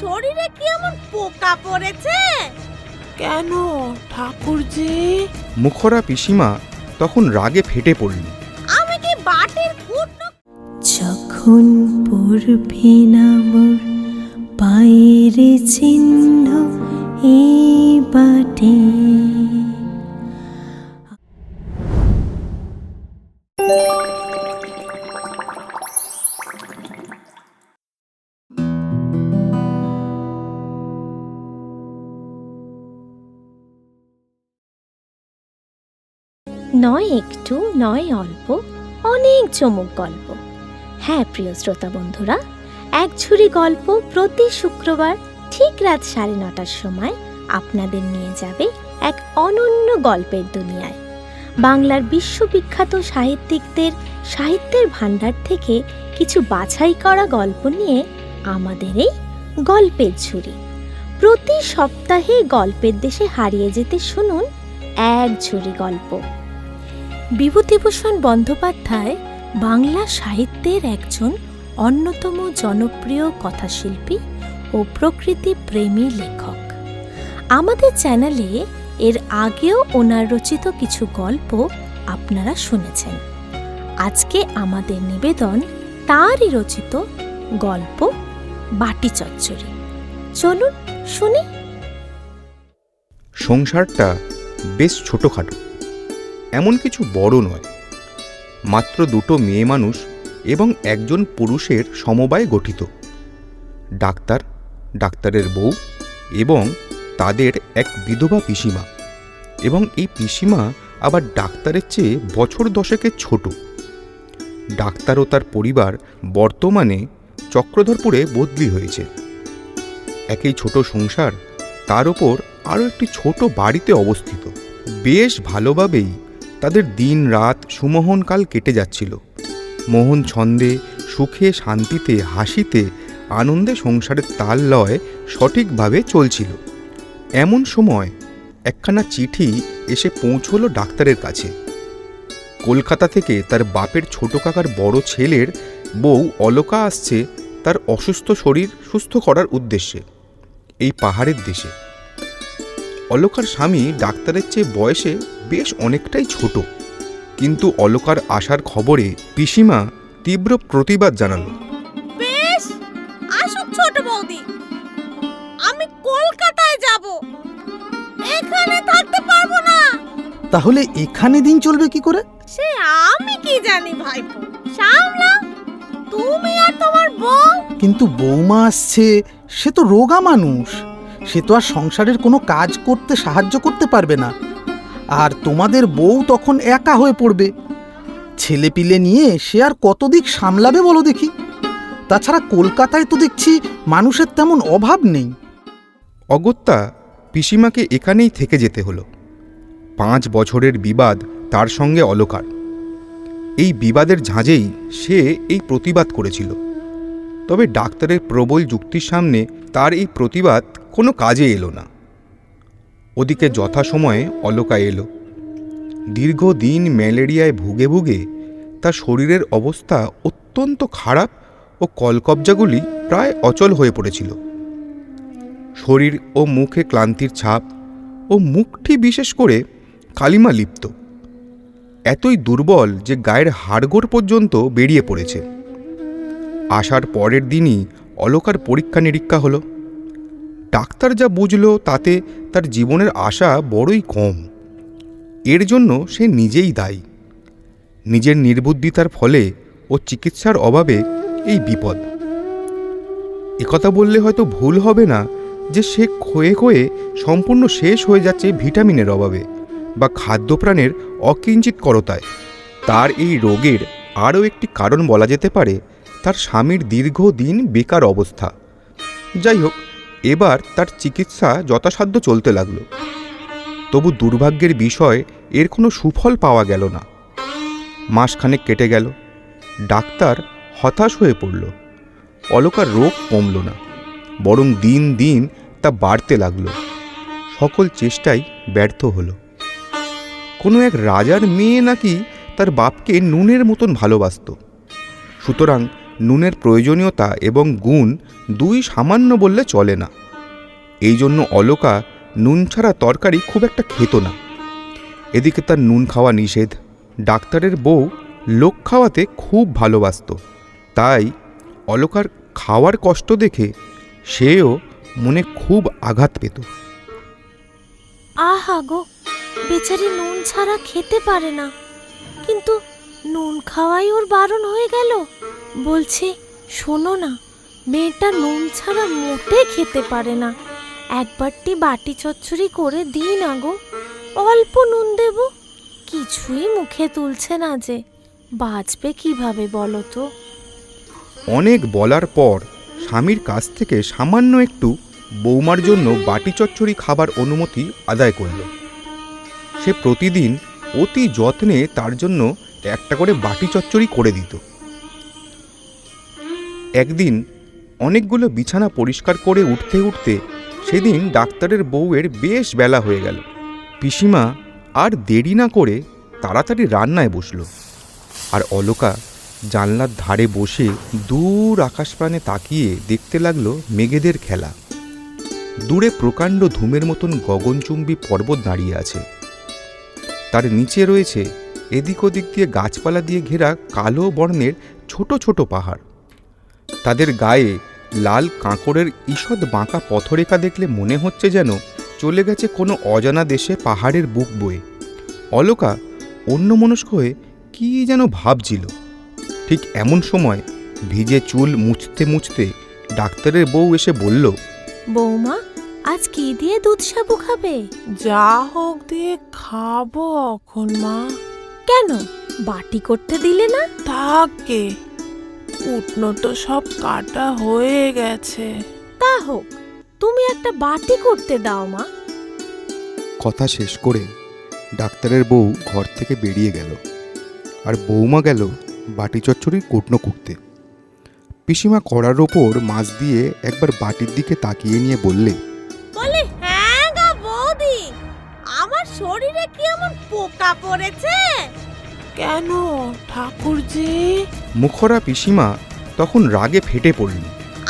শরীরে কি এমন পোকা পড়েছে? কেন ঠাকুরজি? মুখরা পিসিমা তখন রাগে ফেটে পড়ল। আমি কি বাটির কুটনো? যখন পড়বে না মোর পায়ের চিহ্ন এই বাটে, নয় একটু নয় অল্প, অনেক চমক গল্প। হ্যাঁ প্রিয় শ্রোতা বন্ধুরা, এক ঝুড়ি গল্প প্রতি শুক্রবার ঠিক রাত 9:30টার সময় আপনাদের নিয়ে যাবে এক অনন্য গল্পের দুনিয়ায়। বাংলার বিশ্ববিখ্যাত সাহিত্যিকদের সাহিত্যের ভাণ্ডার থেকে কিছু বাছাই করা গল্প নিয়ে আমাদের এই গল্পের ঝুড়ি। প্রতি সপ্তাহে গল্পের দেশে হারিয়ে যেতে শুনুন এক ঝুড়ি গল্প। বিভূতিভূষণ বন্দ্যোপাধ্যায় বাংলা সাহিত্যের একজন অন্যতম জনপ্রিয় কথাশিল্পী ও প্রকৃতি প্রেমী লেখক। আমাদের চ্যানেলে এর আগেও ওনার রচিত কিছু গল্প আপনারা শুনেছেন। আজকে আমাদের নিবেদন তারই রচিত গল্প বাটি চচ্চড়ি। চলুন শুনি। সংসারটা বেশ ছোটখাটো, এমন কিছু বড় নয়। মাত্র দুটো মেয়ে মানুষ এবং একজন পুরুষের সমবায়ে গঠিত। ডাক্তার, ডাক্তারের বউ এবং তাদের এক বিধবা পিসিমা। এবং এই পিসিমা আবার ডাক্তারের চেয়ে বছর 10 ছোট। ডাক্তার ও তার পরিবার বর্তমানে চক্রধরপুরে বদলি হয়েছে। একই ছোট সংসার, তার ওপর আরও একটি ছোট বাড়িতে অবস্থিত। বেশ ভালোভাবেই তাদের দিন রাত সুমোহনকাল কেটে যাচ্ছিল। মোহন ছন্দে, সুখে, শান্তিতে, হাসিতে, আনন্দে সংসারের তাল লয় সঠিকভাবে চলছিল। এমন সময় একখানা চিঠি এসে পৌঁছল ডাক্তারের কাছে। কলকাতা থেকে তার বাপের ছোট কাকার বড় ছেলের বউ অলকা আসছে তার অসুস্থ শরীর সুস্থ করার উদ্দেশ্যে এই পাহাড়ের দেশে। অলকার স্বামী ডাক্তারের চেয়ে বয়সে বেশ অনেকটাই ছোট, কিন্তু অলকার আসার খবরে পিসিমা তীব্র প্রতিবাদ জানালো। বেশ, আসুক ছোট বৌদি, আমি কলকাতায় যাব, এখানে থাকতে পারবো না। তাহলে এখানে দিন চলবে কি করে? সে আমি কি জানি ভাইপো, সামলাও তুমি আর তোমার বউ। কিন্তু বৌমা আসছে, সে তো রোগা মানুষ, সে তো আর সংসারের কোনো কাজ করতে সাহায্য করতে পারবে না। আর তোমাদের বউ তখন একা হয়ে পড়বে। ছেলে পিলে নিয়ে সে আর কত দিক সামলাবে বলো দেখি। তাছাড়া কলকাতায় তো দেখছি মানুষের তেমন অভাব নেই। অগত্যা পিসিমাকে এখানেই থেকে যেতে হলো। 5 বছরের বিবাদ তার সঙ্গে অলকার। এই বিবাদের ঝাঁজেই সে এই প্রতিবাদ করেছিল। তবে ডাক্তারের প্রবল যুক্তির সামনে তার এই প্রতিবাদ কোনো কাজে এলো না। ওদিকে যথাসময়ে অলকা এলো। দীর্ঘদিন ম্যালেরিয়ায় ভুগে ভুগে তার শরীরের অবস্থা অত্যন্ত খারাপ ও কলকবজাগুলি প্রায় অচল হয়ে পড়েছিল। শরীর ও মুখে ক্লান্তির ছাপ ও মুখটি বিশেষ করে কালিমা লিপ্ত। এতই দুর্বল যে গায়ের হাড়গোড় পর্যন্ত বেরিয়ে পড়েছে। আসার পরের দিনই অলকার পরীক্ষা নিরীক্ষা হলো। ডাক্তার যা বুঝল তাতে তার জীবনের আশা বড়ই কম। এর জন্য সে নিজেই দায়ী। নিজের নির্বুদ্ধিতার ফলে ও চিকিৎসার অভাবে এই বিপদ। একথা বললে হয়তো ভুল হবে না যে সে ক্ষয়ে ক্ষয়ে সম্পূর্ণ শেষ হয়ে যাচ্ছে ভিটামিনের অভাবে বা খাদ্যপ্রাণের অকিঞ্চিৎকরতায়। তার এই রোগের আরও একটি কারণ বলা যেতে পারে তার স্বামীর দীর্ঘদিন বেকার অবস্থা। যাই হোক, এবার তার চিকিৎসা যথাসাধ্য চলতে লাগলো। তবু দুর্ভাগ্যের বিষয়, এর কোনো সুফল পাওয়া গেল না। মাসখানেক কেটে গেল। ডাক্তার হতাশ হয়ে পড়ল। অলকার রোগ কমল না, বরং দিন দিন তা বাড়তে লাগলো। সকল চেষ্টাই ব্যর্থ হলো। কোনো এক রাজার মেয়ে নাকি তার বাপকে নুনের মতন ভালোবাসত। সুতরাং নুনের প্রয়োজনীয়তা এবং গুণ দুই সামান্য বললে চলে না। এই জন্য অলকা নুন ছাড়া তরকারি খুব একটা খেত না। এদিকে তার নুন খাওয়া নিষেধ। ডাক্তারের বউ লোক খাওয়াতে খুব ভালোবাসত, তাই অলকার খাওয়ার কষ্ট দেখে সেও মনে খুব আঘাত পেত। আহা গো, বেচারি নুন ছাড়া খেতে পারে না, কিন্তু নুন খাওয়াই ওর বারণ হয়ে গেল। বলছে, শোনো না, মেয়েটা নুন ছাড়া মোটে খেতে পারে না, একবারটি বাটি চচ্চড়ি করে দিই না গো, অল্প নুন দেব। কিছুই মুখে তুলছে না যে, বাঁচবে কিভাবে বলো তো? অনেক বলার পর স্বামীর কাছ থেকে সামান্য একটু বৌমার জন্য বাটি চচ্চড়ি খাবার অনুমতি আদায় করল। সে প্রতিদিন অতি যত্নে তার জন্য একটা করে বাটি চচ্চড়ি করে দিত। একদিন অনেকগুলো বিছানা পরিষ্কার করে উঠতে উঠতে সেদিন ডাক্তারের বউয়ের বেশ বেলা হয়ে গেল। পিসিমা আর দেরি না করে তাড়াতাড়ি রান্নায় বসল, আর অলকা জানলার ধারে বসে দূর আকাশপ্রাণে তাকিয়ে দেখতে লাগলো মেঘেদের খেলা। দূরে প্রকাণ্ড ধূমের মতন গগনচুম্বী পর্বত দাঁড়িয়ে আছে, তার নিচে রয়েছে এদিক ওদিক দিয়ে গাছপালা দিয়ে ঘেরা কালো বর্ণের ছোট ছোট পাহাড়। তাদের গায়ে লাল কাঁকড়ের ঈষৎ বাঁকা পথরেখা দেখলে মনে হচ্ছে যেন চলে গেছে কোনো অজানা দেশে পাহাড়ের বুক বয়ে। অলকা অন্যমনস্ক হয়ে কী যেন ভাবছিল। ঠিক এমন সময় ভিজে চুল মুছতে মুছতে ডাক্তারের বউ এসে বলল, বৌমা, আজ কি দিয়ে দুধ সাবু খাবে? যা হোক দিয়ে খাবো এখন মা। কেন, বাটি করতে দিলে না? থাকে, উঠনো তো সব কাটা হয়ে গেছে। তা হোক, তুমি একটা বাটি করতে দাও মা। কথা শেষ করে ডাক্তারের বউ ঘর থেকে বেরিয়ে গেল, আর বৌমা গেল বাটি চচ্চড়ির কুটনো কুটতে। পিসিমা কড়ার ওপর মাছ দিয়ে একবার বাটির দিকে তাকিয়ে নিয়ে বললে, হ্যাঁ গো বৌদি, আমার শরীরে কি এমন পোকা পড়েছে? কেন ঠাকুরজি? মুখরা পিসিমা তখন রাগে ফেটে পড়ল।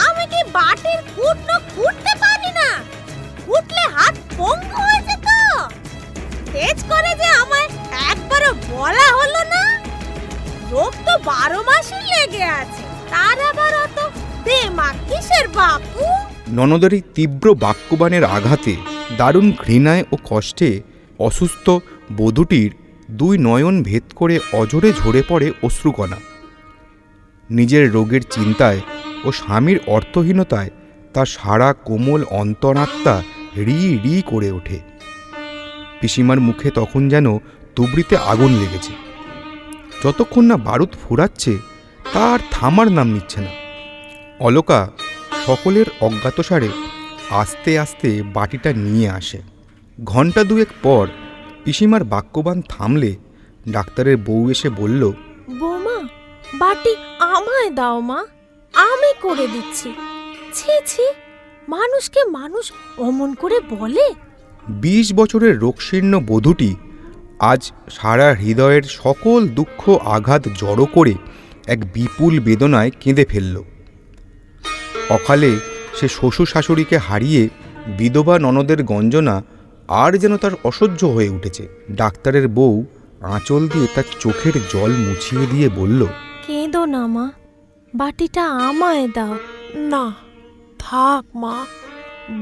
আমি কি বাটির কুটনো কুটতে পারি না? কুটলে হাত পঙ্গু হয়ে যেত। তেজ করে যে আমায় একবারও বলা হলো না। রোগ তো 12 মাসই লেগে আছে, তার আবার অত দেমাগ কিসের বাপু? ননদের এই তীব্র বাক্যবাণের আঘাতে দারুণ ঘৃণায় ও কষ্টে অসুস্থ বধূটির দুই নয়ন ভেদ করে অঝরে ঝরে পড়ে অশ্রুকণা। নিজের রোগের চিন্তায় ও স্বামীর অর্থহীনতায় তার সারা কোমল অন্তরাত্মা রি রি করে ওঠে। পিসিমার মুখে তখন যেন তুবড়িতে আগুন লেগেছে। যতক্ষণ না বারুদ ফুরাচ্ছে তার থামার নাম নিচ্ছে না। অলকা সকলের অজ্ঞাতসারে আস্তে আস্তে বাটিটা নিয়ে আসে। ঘণ্টা দুয়েক পর পিসিমার বাক্যবান থামলে ডাক্তারের বউ এসে বলল, বৌমা, বাটি আমায় দাও মা, আমি করে দিচ্ছি। ছি ছি, মানুষকে মানুষ অমন করে বলে? 20 বছরের রোগশীর্ণ বধূটি আজ সারা হৃদয়ের সকল দুঃখ আঘাত জড়ো করে এক বিপুল বেদনায় কেঁদে ফেলল। অকালে সে শ্বশুর শাশুড়িকে হারিয়ে বিধবা ননদের গঞ্জনা আর যেন তার অসহ্য হয়ে উঠেছে। ডাক্তারের বউ আঁচল দিয়ে তার চোখের জল মুছিয়ে দিয়ে বলল, কেঁদো না মা, বাটিটা আমায় দাও। না থাক মা,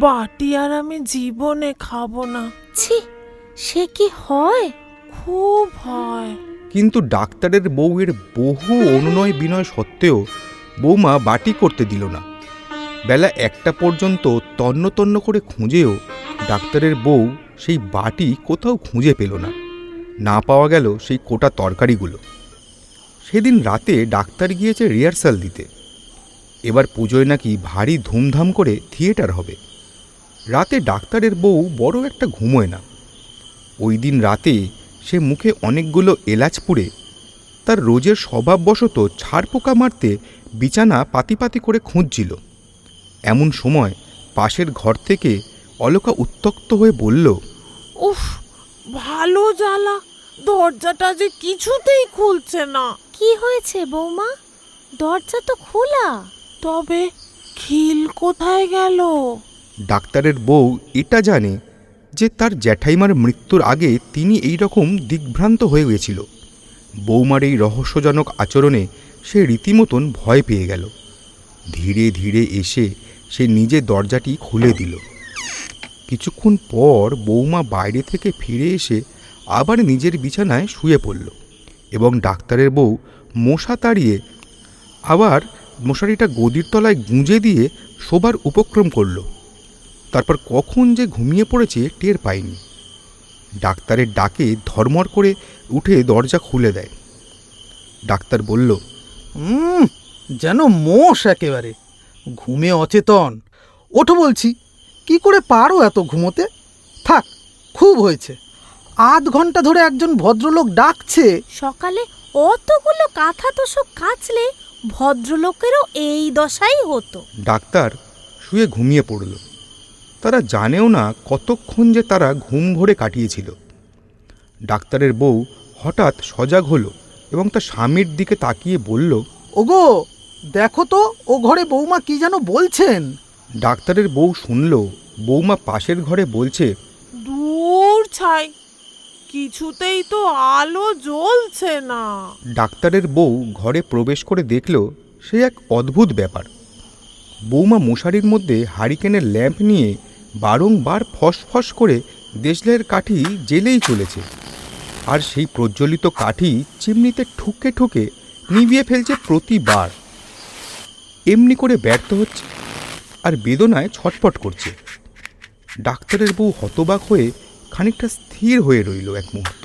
বাটি আর আমি জীবনে খাবো না। ছি, সে কি হয়? খুব হয়। কিন্তু ডাক্তারের বউয়ের বহু অনুনয় বিনয় সত্ত্বেও বৌমা বাটি করতে দিল না। বেলা 1টা পর্যন্ত তন্ন তন্ন করে খুঁজেও ডাক্তারের বউ সেই বাটি কোথাও খুঁজে পেল না। না পাওয়া গেল সেই কোটা তরকারিগুলো। সেদিন রাতে ডাক্তার গিয়েছে রিহার্সাল দিতে। এবার পুজোয় নাকি ভারী ধুমধাম করে থিয়েটার হবে। রাতে ডাক্তারের বউ বড় একটা ঘুমোয় না। ওই দিন রাতে সে মুখে অনেকগুলো এলাচ পুড়ে তার রোজের স্বভাববশত ছাড়পোকা মারতে বিছানা পাতি পাতি করে খুঁজছিল। এমন সময় পাশের ঘর থেকে অলকা উত্ত্যক্ত হয়ে বলল, উফ, ভালো জ্বালা, দরজাটা যে কিছুতেই খুলছে না। কি হয়েছে বৌমা? দরজা তো খোলা। তবে খিল কোথায় গেল? ডাক্তারের বউ এটা জানে যে তার জ্যাঠাইমার মৃত্যুর আগে তিনি এই রকম দিগ্ভ্রান্ত হয়ে গেছিল। বৌমার এই রহস্যজনক আচরণে সে রীতিমতন ভয় পেয়ে গেল। ধীরে ধীরে এসে সে নিজে দরজাটি খুলে দিল। কিছুক্ষণ পর বৌমা বাইরে থেকে ফিরে এসে আবার নিজের বিছানায় শুয়ে পড়ল এবং ডাক্তারের বউ মশা তাড়িয়ে আবার মশারিটা গদির তলায় গুঁজে দিয়ে শোবার উপক্রম করল। তারপর কখন যে ঘুমিয়ে পড়েছে টের পায়নি। ডাক্তারের ডাকে ধর্মর করে উঠে দরজা খুলে দেয়। ডাক্তার বলল, যেন মোষ একেবারে, ঘুমে অচেতন। ওঠো বলছি, কি করে পারো এত ঘুমোতে? থাক, খুব হয়েছে। আধ ঘন্টা ধরে একজন ভদ্রলোক ডাকছে। সকালে অতগুলো কাঁথা তোষক কাচলে ভদ্রলোকেরও এই দশাই হতো। ডাক্তার শুয়ে ঘুমিয়ে পড়ল। তারা জানেও না কতক্ষণ যে তারা ঘুম ভরে কাটিয়েছিল। ডাক্তারের বউ হঠাৎ সজাগ হলো এবং তার স্বামীর দিকে তাকিয়ে বলল, ওগো, দেখো তো ও ঘরে বৌমা কি যেন বলছেন। ডাক্তারের বউ শুনল বৌমা পাশের ঘরে বলছে, দূর ছাই, কিছুতেই তো আলো জ্বলছে না। ডাক্তারের বউ ঘরে প্রবেশ করে দেখল সে এক অদ্ভুত ব্যাপার। বৌমা মশারির মধ্যে হারিকেনের ল্যাম্প নিয়ে বারংবার ফসফস করে দেশলাইয়ের কাঠি জ্বেলেই চলেছে, আর সেই প্রজ্বলিত কাঠি চিমনিতে ঠুকে ঠুকে নিভিয়ে ফেলছে প্রতিবার। এমনি করে ব্যর্থ হচ্ছে আর বেদনায় ছটফট করছে। ডাক্তারের বউ হতবাক হয়ে খানিকটা স্থির হয়ে রইল এক মুহূর্ত।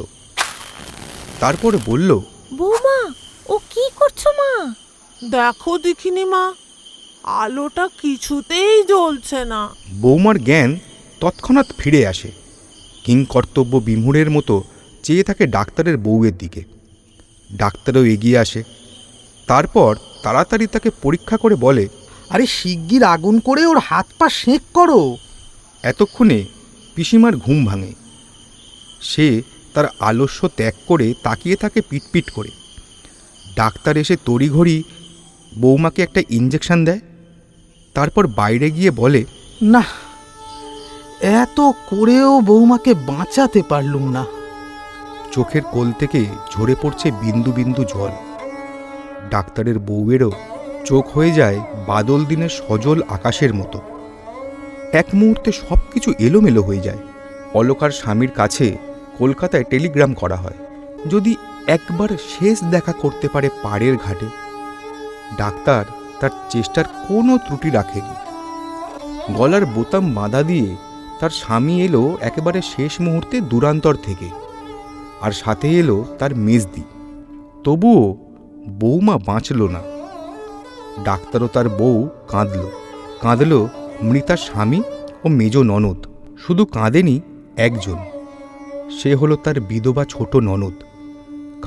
তারপর বলল, বৌমা, ও কি করছো মা? দেখো দেখিনি মা, আলোটা কিছুতেই জ্বলছে না। বৌমার জ্ঞান তৎক্ষণাৎ ফিরে আসে। কিংকর্তব্য বিমূঢ়ের মতো চেয়ে থাকে ডাক্তারের বউয়ের দিকে। ডাক্তারও এগিয়ে আসে। তারপর তাড়াতাড়ি তাকে পরীক্ষা করে বলে, আরে শিগগির আগুন করে ওর হাত পা সেঁক করো। এতক্ষণে পিসিমার ঘুম ভাঙে। সে তার আলস্য ত্যাগ করে তাকিয়ে থাকে পিটপিট করে। ডাক্তার এসে তড়িঘড়ি বৌমাকে একটা ইঞ্জেকশন দেয়। তারপর বাইরে গিয়ে বলে, না, এত করেও বৌমাকে বাঁচাতে পারলুম না। চোখের কোল থেকে ঝরে পড়ছে বিন্দু বিন্দু জল। ডাক্তারের বউয়েরও চোখ হয়ে যায় বাদল দিনের সজল আকাশের মতো। এক মুহূর্তে সব কিছু এলোমেলো হয়ে যায়। অলকার স্বামীর কাছে কলকাতায় টেলিগ্রাম করা হয়, যদি একবার শেষ দেখা করতে পারে পাড়ের ঘাটে। ডাক্তার তার চেষ্টার কোনো ত্রুটি রাখেনি। গলার বোতাম বাঁধা দিয়ে তার স্বামী এলো একেবারে শেষ মুহূর্তে দূরান্তর থেকে, আর সাথে এলো তার মেজদি। তবুও বৌমা বাঁচল না। ডাক্তারও তার বউ কাঁদল মৃতার স্বামী ও মেজ ননদ। শুধু কাঁদেনি একজন, সে হলো তার বিধবা ছোট ননদ।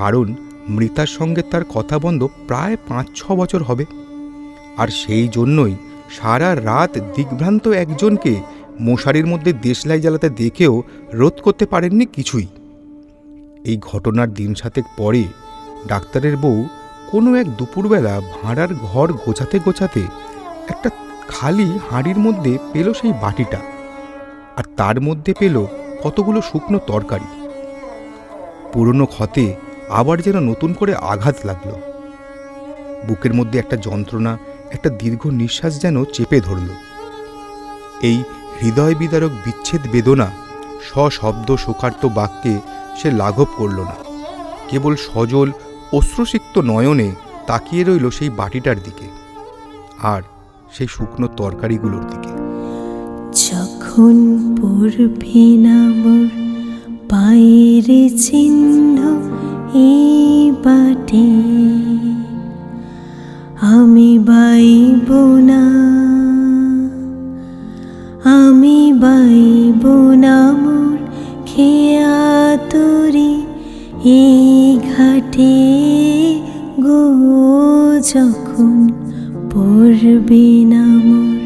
কারণ মৃতার সঙ্গে তার কথা বন্ধ প্রায় 5-6 বছর হবে, আর সেই জন্যই সারা রাত দিগ্ভ্রান্ত একজনকে মশারির মধ্যে দেশলাই জ্বালাতে দেখেও রোধ করতে পারেননি কিছুই। এই ঘটনার দিন 7 পরে ডাক্তারের বউ কোনো এক দুপুরবেলা ভাঁড়ার ঘর গোছাতে গোছাতে একটা খালি হাঁড়ির মধ্যে পেল সেই বাটিটা, আর তার মধ্যে পেল কতগুলো শুকনো তরকারি। পুরনো ক্ষতে আবার যেন নতুন করে আঘাত লাগলো। বুকের মধ্যে একটা যন্ত্রণা, একটা দীর্ঘ নিঃশ্বাস যেন চেপে ধরল। এই হৃদয় বিদারক বিচ্ছেদ বেদনা সশব্দ শোকার্ত বাক্যে সে লাঘব করল না। কেবল সজল অশ্রুসিক্ত নয়নে তাকিয়ে রইল সেই বাটিটার দিকে আর সেই শুকনো তরকারিগুলোর দিকে। যখন পড়বে না মোর পায়ের চিহ্ন এই বাটে, আমি বাইব না, আমি বাইব না মোর খেয়া তরি এই ঘাটে গো। যখন পড়বে না মোর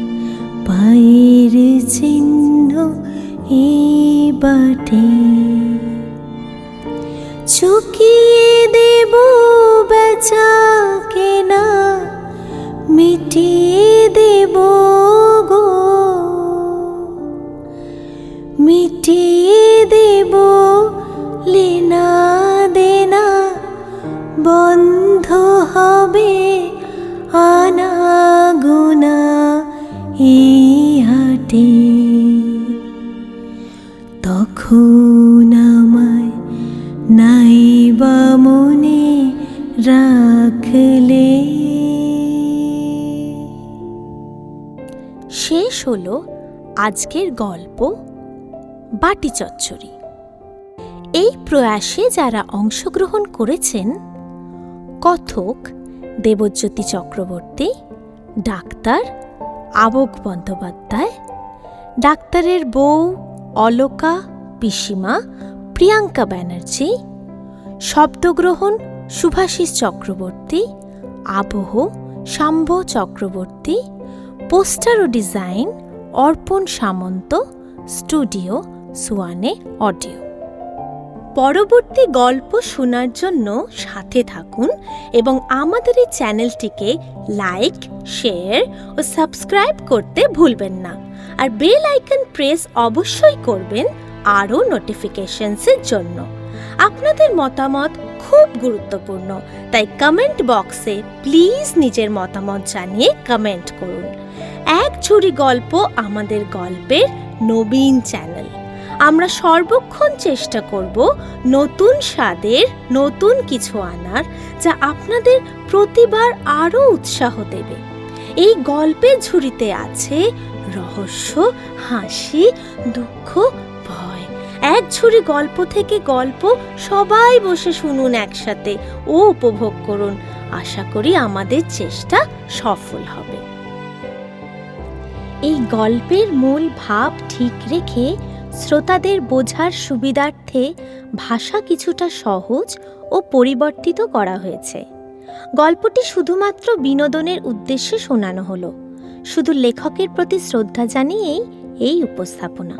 পায়ের চিহ্ন এই বাটে, চুকিয়ে দেব বেচা কেনা মিটিয়ে দেব গো, মিটিয়ে দেব লেনা দেনা, বন্ধ হবে আনাগোনা এই হাটে। তখন আমায় নাইবা মনে রাখলে। শেষ হলো আজকের গল্প বাটি চচ্চড়ি। এই প্রয়াসে যারা অংশগ্রহণ করেছেন কথক দেবজ্যোতি চক্রবর্তী, ডাক্তার আবক বন্দ্যোপাধ্যায়, ডাক্তারের বউ অলকা, পিসিমা প্রিয়াঙ্কা ব্যানার্জি, শব্দগ্রহণ শুভাশিস চক্রবর্তী, আবহ শাম্ভ চক্রবর্তী, পোস্টার ও ডিজাইন অর্পণ সামন্ত, স্টুডিও সুয়ানে অডিও। পরবর্তী গল্প শোনার জন্য সাথে থাকুন এবং আমাদের এই চ্যানেলটিকে লাইক, শেয়ার ও সাবস্ক্রাইব করতে ভুলবেন না। আর বেল আইকন প্রেস অবশ্যই করবেন আরও নোটিফিকেশনসের জন্য। আপনাদের মতামত খুব গুরুত্বপূর্ণ, তাই কমেন্ট বক্সে প্লিজ নিজের মতামত জানিয়ে কমেন্ট করুন। এক ঝুড়ি গল্প আমাদের গল্পের নবীন চ্যানেল। আমরা সর্বক্ষণ চেষ্টা করব নতুন স্বাদের নতুন কিছু আনার, যা আপনাদের প্রতিবার আরও উৎসাহ দেবে। এই গল্পের ঝুড়িতে আছে রহস্য, হাসি, দুঃখ, ভয়। এক ঝুড়ি গল্প থেকে গল্প সবাই বসে শুনুন একসাথে ও উপভোগ করুন। আশা করি আমাদের চেষ্টা সফল হবে। এই গল্পের মূল ভাব ঠিক রেখে শ্রোতাদের বোঝার সুবিধার্থে ভাষা কিছুটা সহজ ও পরিবর্তিত করা হয়েছে। গল্পটি শুধুমাত্র বিনোদনের উদ্দেশ্যে শোনানো হলো। শুধু লেখকের প্রতি শ্রদ্ধা জানিয়েই এই উপস্থাপনা।